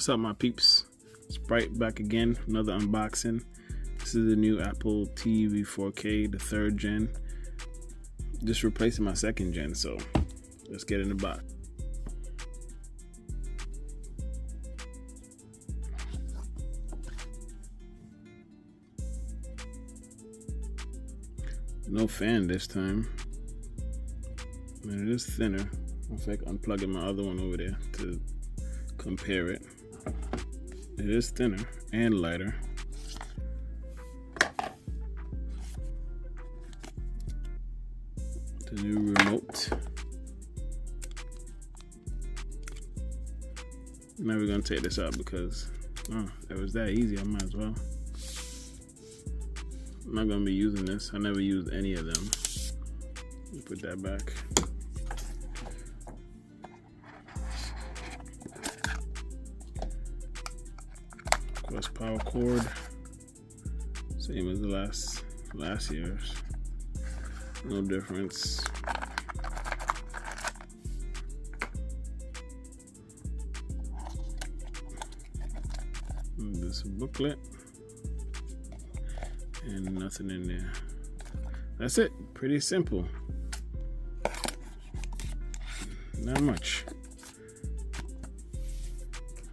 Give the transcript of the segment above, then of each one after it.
What's up, my peeps? Sprite back again, another unboxing. This is the new Apple TV 4K, the 3rd gen. Just replacing my 2nd gen, so let's get in the box. No fan this time. And it is thinner. In fact, unplugging my other one over there to compare it. It is thinner and lighter. The new remote. Now we're gonna take this out because it was that easy. I might as well. I'm not gonna be using this. I never used any of them. Put that back. Of course, power cord. Same as the last year's. No difference. And this booklet. And nothing in there. That's it. Pretty simple. Not much.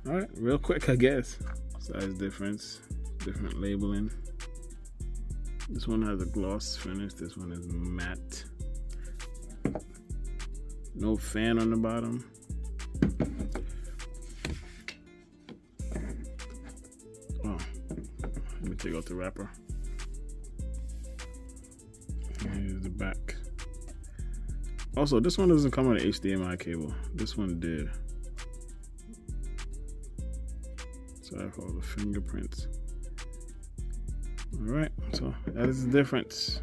Alright, real quick, I guess. Size difference, different labeling. This one has a gloss finish, this one is matte. No fan on the bottom. Oh, let me take out the wrapper. Here's the back. Also, this one doesn't come on an HDMI cable. This one did. Sorry for all the fingerprints. All right, so that is the difference.